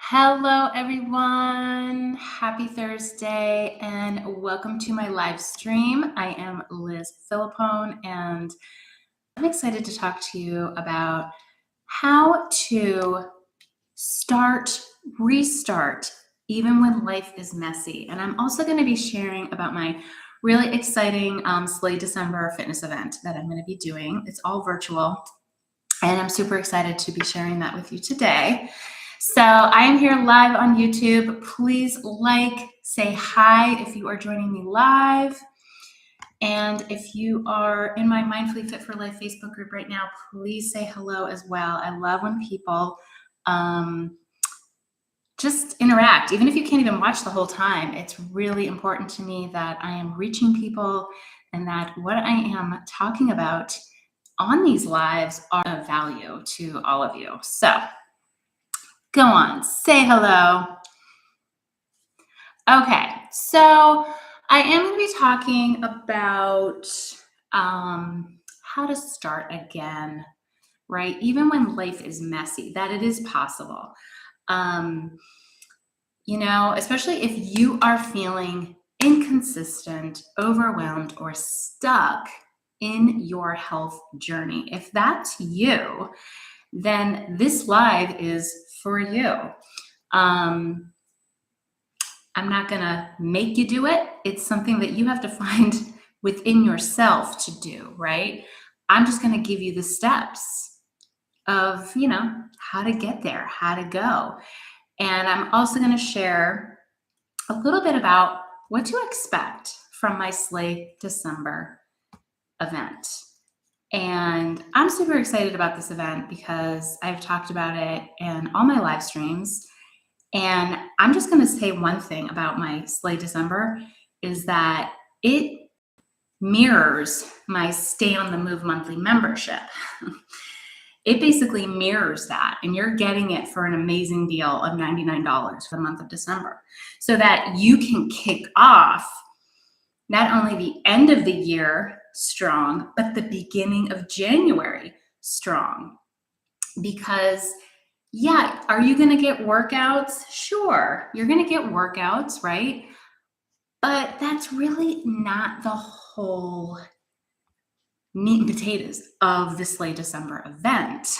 Hello, everyone. Happy Thursday and welcome to my live stream. I am Liz Philippone and I'm excited to talk to you about how to restart, even when life is messy. And I'm also going to be sharing about my really exciting Slay December fitness event that I'm going to be doing. It's all virtual, and I'm super excited to be sharing that with you today. So I am here live on YouTube. Please say hi if you are joining me live. And if you are in my Mindfully Fit for Life Facebook group right now, please say hello as well. I love when people just interact. Even if you can't even watch the whole time, it's really important to me that I am reaching people and that what I am talking about on these lives are of value to all of you. So go on, say hello. Okay, so I am going to be talking about how to start again, right? Even when life is messy, that it is possible. Especially if you are feeling inconsistent, overwhelmed, or stuck in your health journey. If that's you, then this live is for you. I'm not going to make you do it. It's something that you have to find within yourself to do, right? I'm just going to give you the steps of, how to get there, how to go. And I'm also going to share a little bit about what to expect from my Slay December event. And I'm super excited about this event because I've talked about it in all my live streams. And I'm just going to say one thing about my Slay December is that it mirrors my Stay on the Move monthly membership. It basically mirrors that, and you're getting it for an amazing deal of $99 for the month of December, so that you can kick off not only the end of the year strong, but the beginning of January strong. Because are you going to get workouts? Sure, you're going to get workouts, right? But that's really not the whole meat and potatoes of the Slay December event,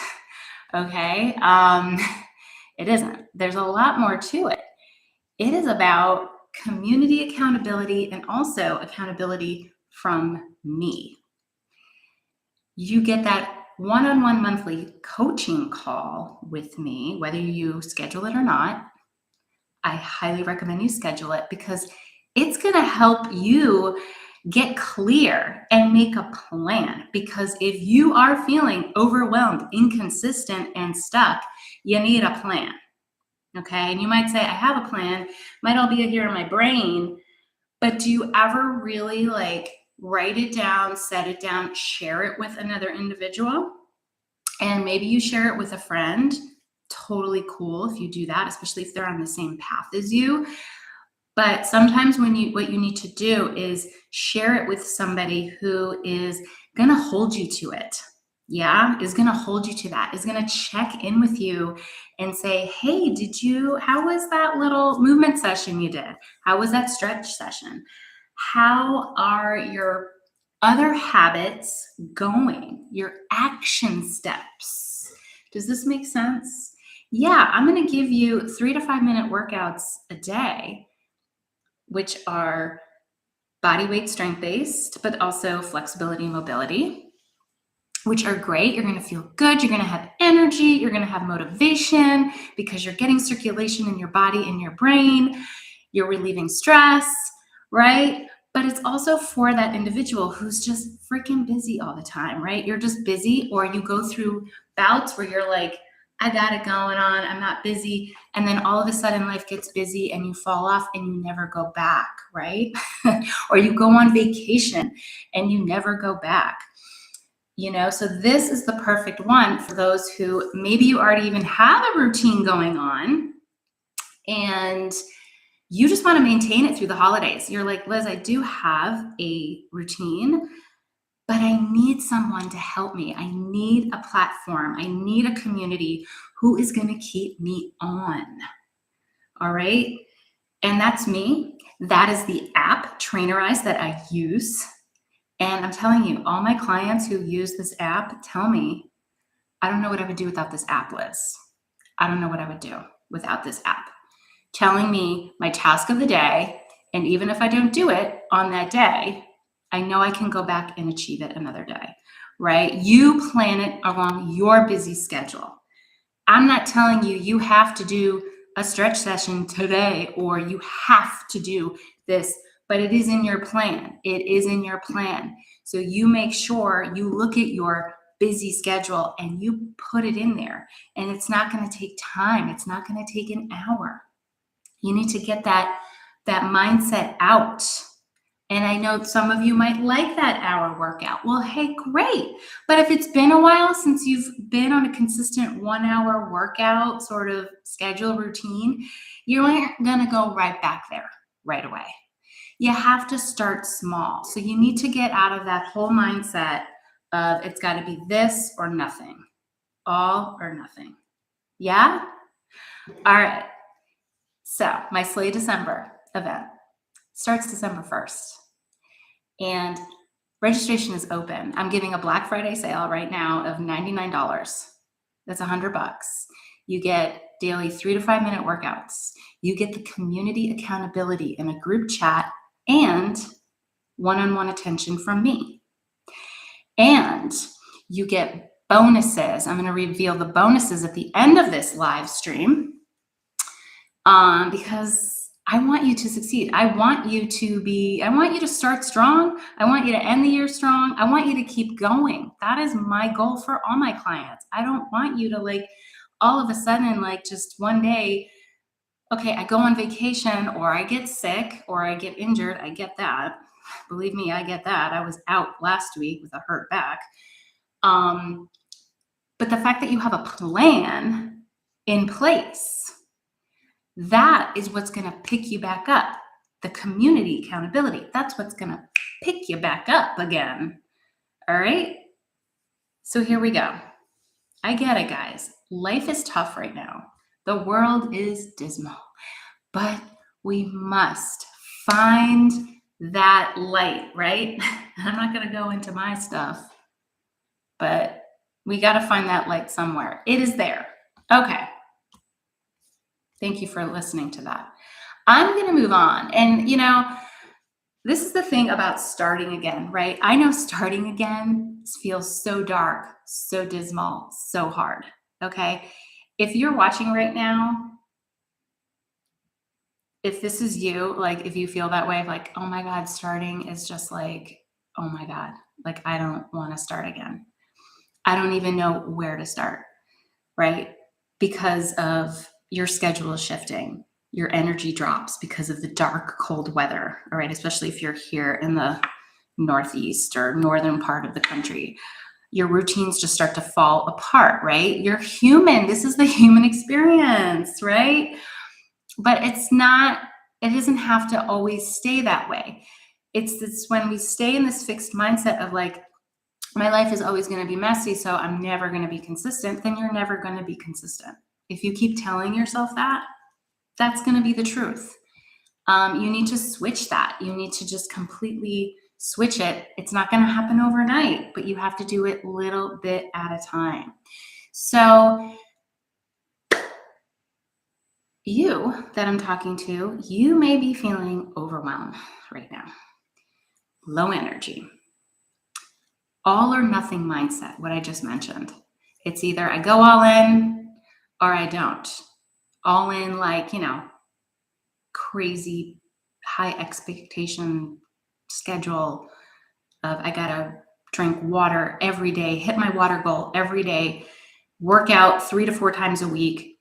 okay? It isn't. There's a lot more to it. It is about community accountability and also accountability from me. You get that one-on-one monthly coaching call with me, whether you schedule it or not. I highly recommend you schedule it because it's going to help you get clear and make a plan. Because if you are feeling overwhelmed, inconsistent, and stuck, you need a plan. Okay. And you might say, I have a plan, might all be here in my brain, but do you ever really write it down, set it down, share it with another individual? And maybe you share it with a friend. Totally cool if you do that, especially if they're on the same path as you. But sometimes what you need to do is share it with somebody who is going to hold you to it. Is going to hold you to that, is going to check in with you and say, hey, how was that little movement session you did? How was that stretch session? How are your other habits going? Your action steps? Does this make sense? I'm going to give you 3 to 5 minute workouts a day, which are body weight strength based, but also flexibility and mobility, which are great. You're going to feel good. You're going to have energy. You're going to have motivation because you're getting circulation in your body and your brain. You're relieving stress, right? But it's also for that individual who's just freaking busy all the time, right? You're just busy, or you go through bouts where you're like, I got it going on, I'm not busy. And then all of a sudden life gets busy and you fall off and you never go back, right? Or you go on vacation and you never go back. So this is the perfect one for those who maybe you already even have a routine going on and you just want to maintain it through the holidays. You're like, Liz, I do have a routine, but I need someone to help me. I need a platform. I need a community who is going to keep me on. All right. And that's me. That is the app, Trainerize, that I use. And I'm telling you, all my clients who use this app tell me, I don't know what I would do without this app, Liz. I don't know what I would do without this app. Telling me my task of the day, and even if I don't do it on that day, I know I can go back and achieve it another day, right? You plan it along your busy schedule. I'm not telling you you have to do a stretch session today or you have to do this, but it is in your plan. It is in your plan. So you make sure you look at your busy schedule and you put it in there. And it's not going to take time. It's not going to take an hour. You need to get that mindset out. And I know some of you might like that hour workout. Well, hey, great. But if it's been a while since you've been on a consistent 1 hour workout sort of schedule routine, you aren't going to go right back there right away. You have to start small. So you need to get out of that whole mindset of it's got to be this or nothing, all or nothing. Yeah? All right. So my Slay December event starts December 1st. And registration is open. I'm giving a Black Friday sale right now of $99. That's $100. You get daily 3 to 5 minute workouts. You get the community accountability in a group chat and one-on-one attention from me. And you get bonuses. I'm going to reveal the bonuses at the end of this live stream because I want you to succeed. I want you to start strong. I want you to end the year strong. I want you to keep going. That is my goal for all my clients. I don't want you to all of a sudden, just one day, okay, I go on vacation or I get sick or I get injured. I get that. Believe me, I get that. I was out last week with a hurt back. But the fact that you have a plan in place, that is what's going to pick you back up. The community accountability, that's what's going to pick you back up again. All right? So here we go. I get it, guys. Life is tough right now. The world is dismal. But we must find that light, right? I'm not going to go into my stuff, but we got to find that light somewhere. It is there. Okay. Thank you for listening to that. I'm going to move on. And, this is the thing about starting again, right? I know starting again feels so dark, so dismal, so hard. Okay. If you're watching right now, if this is you, if you feel that way, oh my God, starting is just oh my God, I don't want to start again. I don't even know where to start, right? Because of your schedule is shifting, your energy drops because of the dark, cold weather, all right? Especially if you're here in the Northeast or northern part of the country. Your routines just start to fall apart, right? You're human. This is the human experience, right? But it doesn't have to always stay that way. It's this when we stay in this fixed mindset of my life is always going to be messy, so I'm never going to be consistent, then you're never going to be consistent. If you keep telling yourself that, that's going to be the truth. You need to switch that. You need to just completely switch it. It's not going to happen overnight, but you have to do it little bit at a time. So you that I'm talking to, you may be feeling overwhelmed right now. Low energy. All or nothing mindset, what I just mentioned. It's either I go all in or I don't. All in crazy high expectation schedule of I gotta drink water every day, hit my water goal every day, work out 3 to 4 times a week,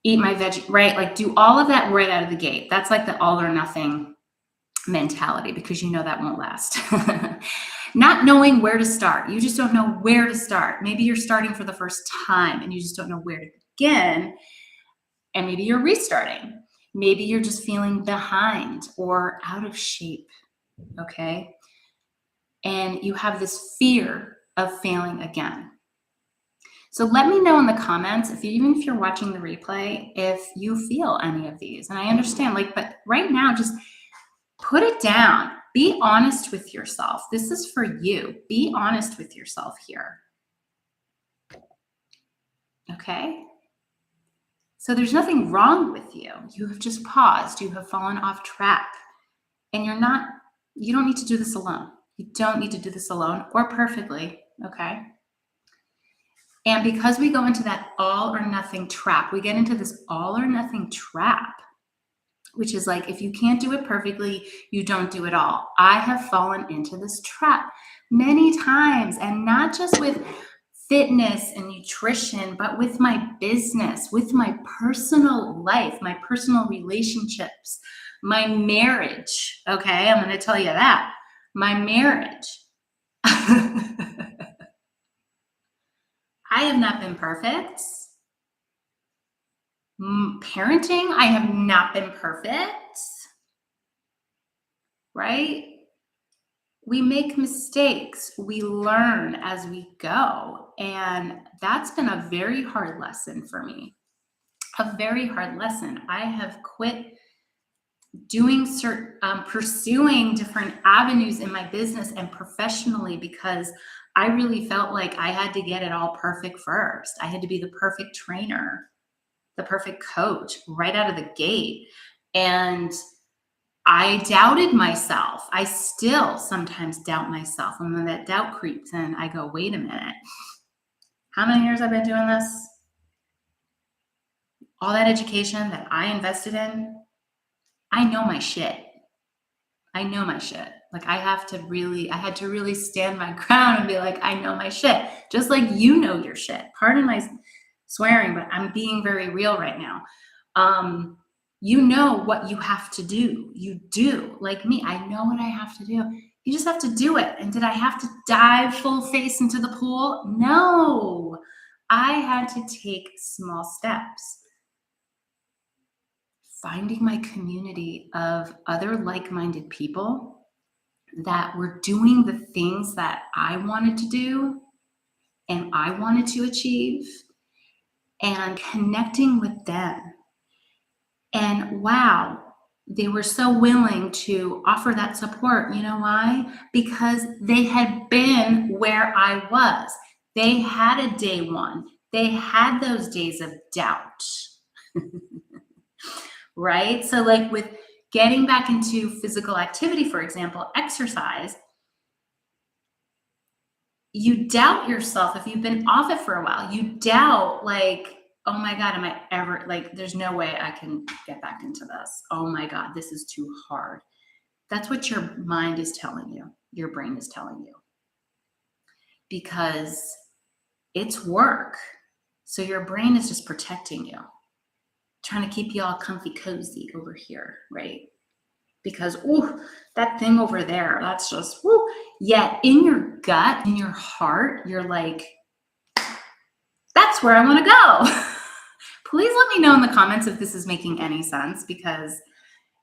eat my veg, right? Do all of that right out of the gate. That's the all or nothing mentality because that won't last. Not knowing where to start. You just don't know where to start. Maybe you're starting for the first time and you just don't know where to begin. And maybe you're restarting. Maybe you're just feeling behind or out of shape. Okay. And you have this fear of failing again. So let me know in the comments even if you're watching the replay, if you feel any of these. And I understand, but right now, just put it down. Be honest with yourself. This is for you. Be honest with yourself here. Okay? So there's nothing wrong with you. You have just paused. You have fallen off track. And you don't need to do this alone. You don't need to do this alone or perfectly. Okay? And because we go into that all or nothing trap, we get into this all or nothing trap, which is like, if you can't do it perfectly, you don't do it all. I have fallen into this trap many times, and not just with fitness and nutrition, but with my business, with my personal life, my personal relationships, my marriage. Okay, I'm going to tell you that. My marriage. I have not been perfect. Parenting, I have not been perfect. Right? We make mistakes. We learn as we go. And that's been a very hard lesson for me. A very hard lesson. I have quit pursuing different avenues in my business and professionally because I really felt like I had to get it all perfect first. I had to be the perfect trainer, the perfect coach right out of the gate. And I doubted myself. I still sometimes doubt myself. And when that doubt creeps in, I go, wait a minute. How many years I've been doing this? All that education that I invested in, I know my shit. I know my shit. I had to really stand my ground and be like, I know my shit. Just like you know your shit. Pardon my swearing, but I'm being very real right now. You know what you have to do. You do. Like me, I know what I have to do. You just have to do it. And did I have to dive full face into the pool? No. I had to take small steps. Finding my community of other like-minded people that were doing the things that I wanted to do and I wanted to achieve, and connecting with them. And wow, they were so willing to offer that support. You know why? Because they had been where I was. They had a day one. They had those days of doubt. Right? So with getting back into physical activity, for example, exercise, you doubt yourself. If you've been off it for a while, you doubt oh my God, am I ever, there's no way I can get back into this. Oh my God, this is too hard. That's what your mind is telling you. Your brain is telling you. Because it's work. So your brain is just protecting you. Trying to keep you all comfy cozy over here, right? Because, that thing over there, that's just, Yet in your gut, in your heart, you're like, that's where I want to go. Please let me know in the comments if this is making any sense, because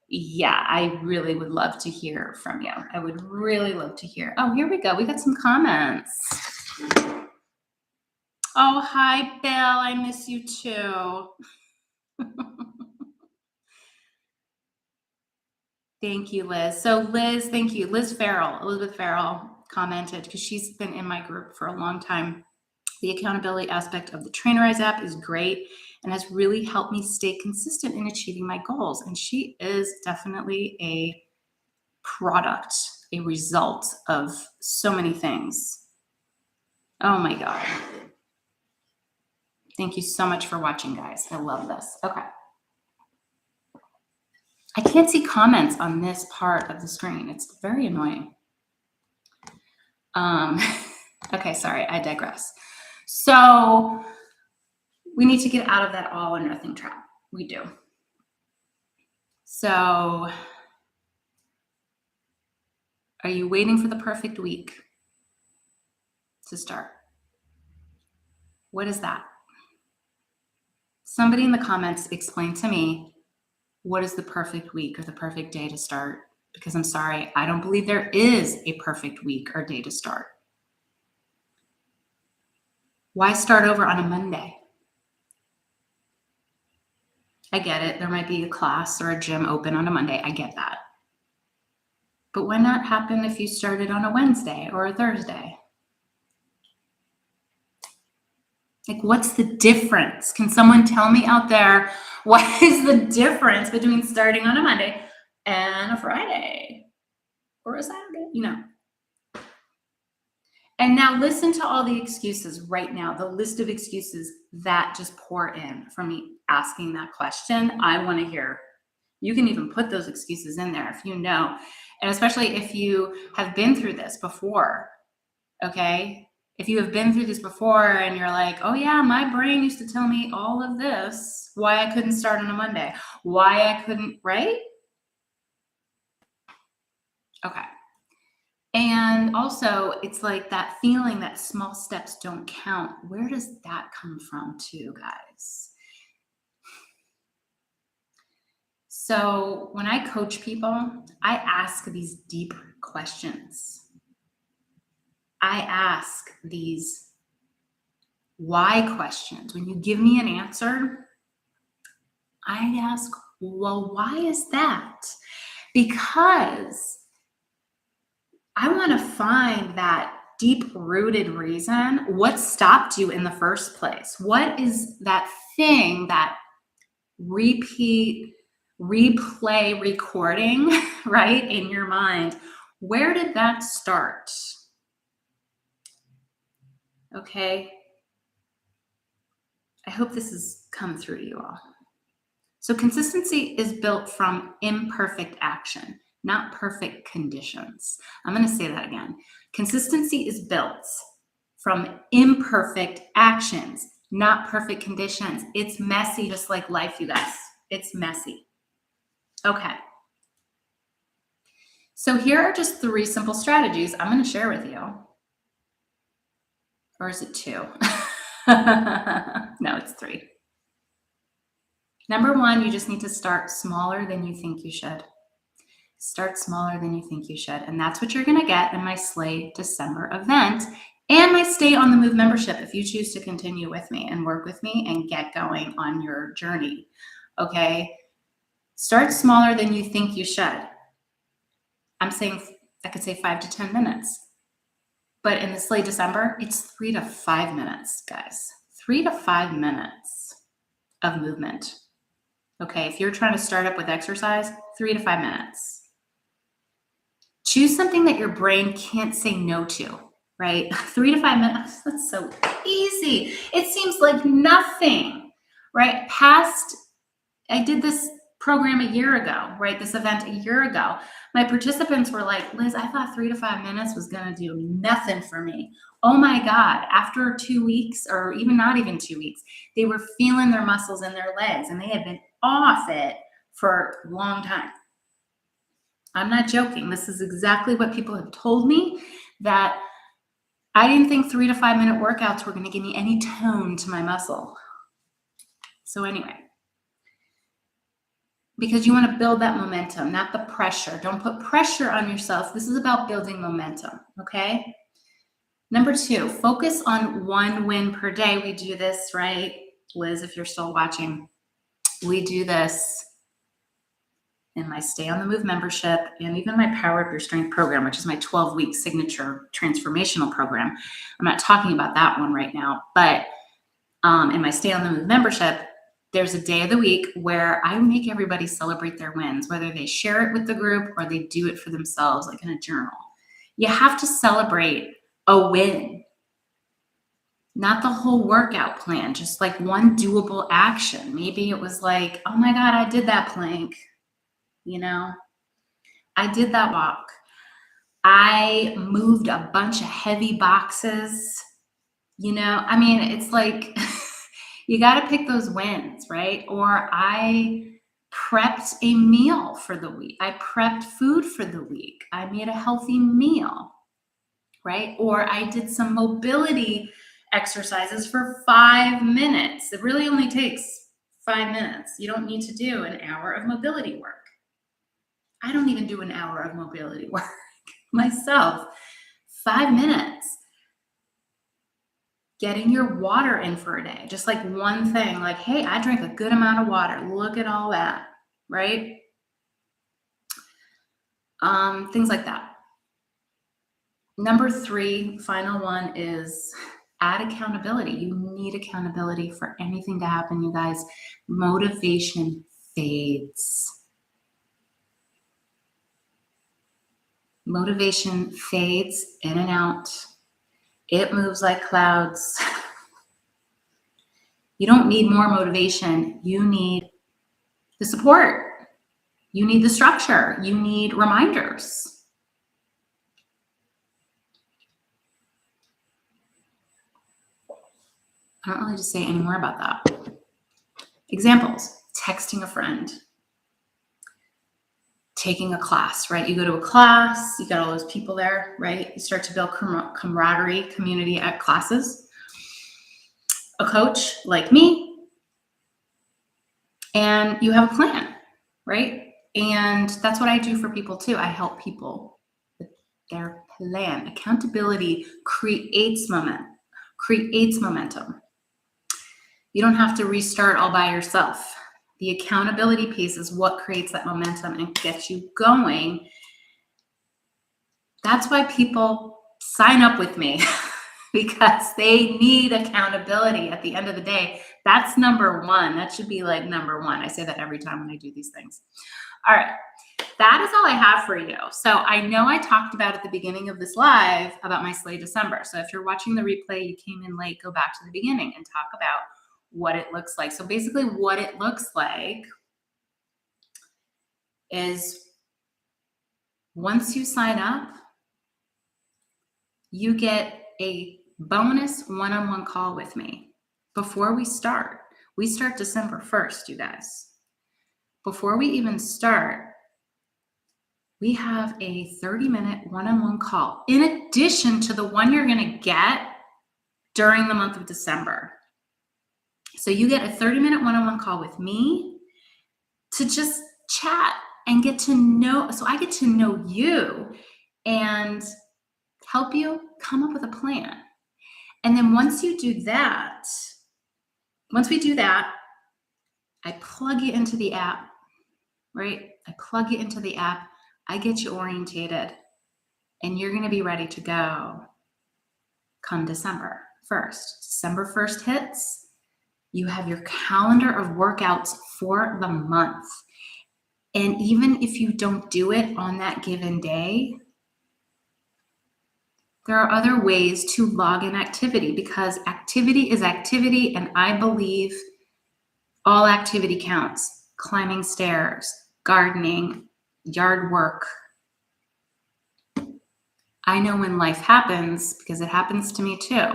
yeah, I really would love to hear from you. I would really love to hear. Oh, here we go. We got some comments. Oh, hi, Bill. I miss you too. Thank you, Liz. So Liz, thank you. Elizabeth Farrell commented, because she's been in my group for a long time. The accountability aspect of the Trainerize app is great and has really helped me stay consistent in achieving my goals. And she is definitely a product, a result of so many things. Oh my God. Thank you so much for watching, guys. I love this. Okay. I can't see comments on this part of the screen. It's very annoying. Okay, sorry, I digress. So we need to get out of that all or nothing trap. We do. So are you waiting for the perfect week to start? What is that? Somebody in the comments explain to me, what is the perfect week or the perfect day to start? Because I'm sorry, I don't believe there is a perfect week or day to start. Why start over on a Monday? I get it. There might be a class or a gym open on a Monday. I get that. But why not happen if you started on a Wednesday or a Thursday? Like, what's the difference? Can someone tell me out there what is the difference between starting on a Monday and a Friday or a Saturday? And now listen to all the excuses right now, the list of excuses that just pour in from me asking that question. I want to hear. You can even put those excuses in there if you know, and especially if you have been through this before, okay? If you have been through this before and you're like, oh yeah, my brain used to tell me all of this, why I couldn't start on a Monday, why I couldn't, right? Okay. And also, it's like that feeling that small steps don't count. Where does that come from, too, guys? So, when I coach people, I ask these deep questions. I ask these why questions. When you give me an answer, I ask, well, why is that? Because I want to find that deep-rooted reason. What stopped you in the first place? What is that thing, that replay recording, right, in your mind? Where did that start? Okay. I hope this has come through to you all. So consistency is built from imperfect action, not perfect conditions. I'm going to say that again. Consistency is built from imperfect actions, not perfect conditions. It's messy, just like life, you guys. It's messy. Okay. So here are just 3 simple strategies I'm going to share with you. Or is it 2? No, it's 3. Number 1, you just need to start smaller than you think you should. Start smaller than you think you should. And that's what you're going to get in my Slay December event and my Stay on the Move membership if you choose to continue with me and work with me and get going on your journey. Okay? Start smaller than you think you should. I'm saying I could say 5 to 10 minutes. But in the Slay December, it's 3 to 5 minutes, guys. 3 to 5 minutes of movement. Okay, if you're trying to start up with exercise, 3 to 5 minutes. Choose something that your brain can't say no to, right? 3 to 5 minutes, that's so easy. It seems like nothing, right? I did this program a year ago, right? This event a year ago. My participants were like, Liz, I thought 3 to 5 minutes was going to do nothing for me. Oh my God. After 2 weeks, or even not even 2 weeks, they were feeling their muscles in their legs and they had been off it for a long time. I'm not joking. This is exactly what people have told me, that I didn't think 3 to 5 minute workouts were going to give me any tone to my muscle. So anyway, because you want to build that momentum, not the pressure. Don't put pressure on yourself. This is about building momentum, okay? Number 2, focus on 1 win per day. We do this, right? Liz, if you're still watching, we do this in my Stay on the Move membership and even my Power Up Your Strength program, which is my 12-week signature transformational program. I'm not talking about that one right now, but in my Stay on the Move membership, there's a day of the week where I make everybody celebrate their wins, whether they share it with the group or they do it for themselves, like in a journal. You have to celebrate a win, not the whole workout plan, just like one doable action. Maybe it was like, oh my God, I did that plank. I did that walk. I moved a bunch of heavy boxes. It's like you got to pick those wins, right? Or I prepped a meal for the week. I prepped food for the week. I made a healthy meal, right? Or I did some mobility exercises for 5 minutes. It really only takes 5 minutes. You don't need to do an hour of mobility work. I don't even do an hour of mobility work myself. 5 minutes. getting your water in for a day. Just like one thing, like, hey, I drank a good amount of water. Look at all that, right? Things like that. Number 3, final one, is add accountability. You need accountability for anything to happen, you guys. Motivation fades. Motivation fades in and out. It moves like clouds. You don't need more motivation. You need the support. You need the structure. You need reminders. I don't really just say any more about that. Examples: texting a friend, taking a class, right? You go to a class, you got all those people there, right? You start to build camaraderie, community at classes. A coach like me, and you have a plan, right? And that's what I do for people too. I help people with their plan. Accountability creates momentum. You don't have to restart all by yourself. The accountability piece is what creates that momentum and gets you going. That's why people sign up with me, because they need accountability at the end of the day. That's number one. That should be like number one. I say that every time when I do these things. All right. That is all I have for you. So I know I talked about at the beginning of this live about my Slay December. So if you're watching the replay, you came in late, go back to the beginning and talk about what it looks like. So basically what it looks like is, once you sign up, you get a bonus one-on-one call with me before we start. We start December 1st, you guys. Before we even start, we have a 30-minute one-on-one call in addition to the one you're going to get during the month of December. So you get a 30-minute one-on-one call with me to just chat and get to know. So I get to know you and help you come up with a plan. And then once we do that, I plug you into the app, right? I plug you into the app. I get you orientated, and you're going to be ready to go come December 1st. December 1st hits, you have your calendar of workouts for the month. And even if you don't do it on that given day, there are other ways to log in activity, because activity is activity, and I believe all activity counts. Climbing stairs, gardening, yard work. I know when life happens, because it happens to me too.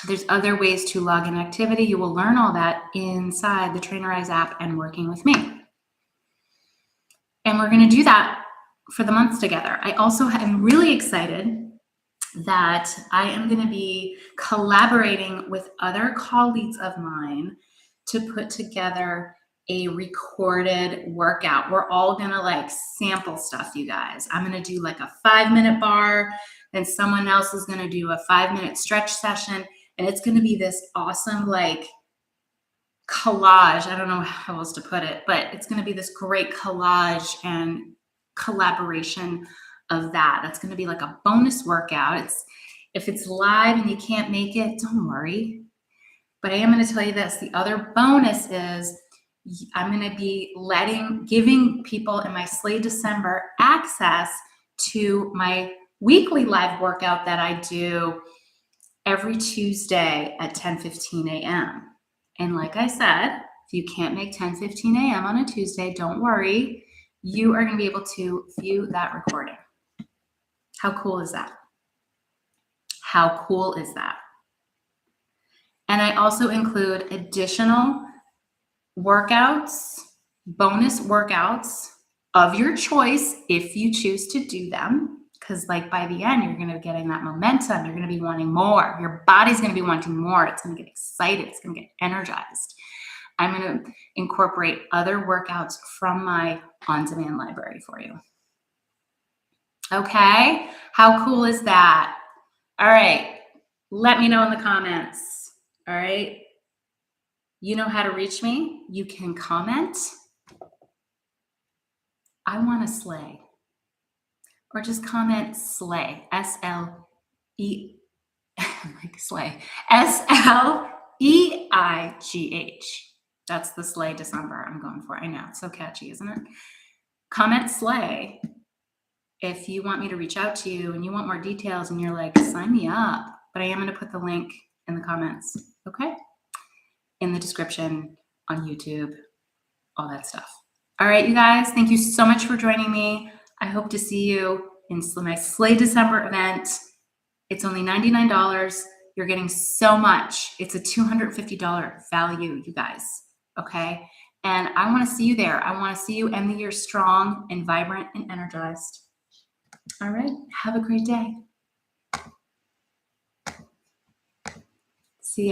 There's other ways to log in activity. You will learn all that inside the Trainerize app and working with me. And we're going to do that for the months together. I also am really excited that I am going to be collaborating with other colleagues of mine to put together a recorded workout. We're all going to like sample stuff, you guys. I'm going to do like a 5-minute bar, then someone else is going to do a 5-minute stretch session. And it's going to be this awesome like collage. I don't know how else to put it, but it's going to be this great collage and collaboration of that. That's going to be like a bonus workout. If it's live and you can't make it, don't worry. But I am going to tell you this. The other bonus is I'm going to be giving people in my Slay December access to my weekly live workout that I do every Tuesday at 10:15 a.m. And like I said, if you can't make 10:15 a.m. on a Tuesday, don't worry. You are going to be able to view that recording. How cool is that? How cool is that? And I also include additional workouts, bonus workouts of your choice if you choose to do them. Because like by the end, you're going to be getting that momentum. You're going to be wanting more. Your body's going to be wanting more. It's going to get excited. It's going to get energized. I'm going to incorporate other workouts from my on-demand library for you. Okay? How cool is that? All right. Let me know in the comments. All right. You know how to reach me. You can comment. I want to slay. Or just comment slay. S-L-E, like slay. S-L-E-I-G-H. That's the slay December I'm going for. I know. It's so catchy, isn't it? Comment slay if you want me to reach out to you and you want more details and you're like, sign me up. But I am going to put the link in the comments, okay? In the description on YouTube, all that stuff. All right, you guys, thank you so much for joining me. I hope to see you in my Slay December event. It's only $99. You're getting so much. It's a $250 value, you guys, okay? And I want to see you there. I want to see you end the year strong and vibrant and energized. All right, have a great day.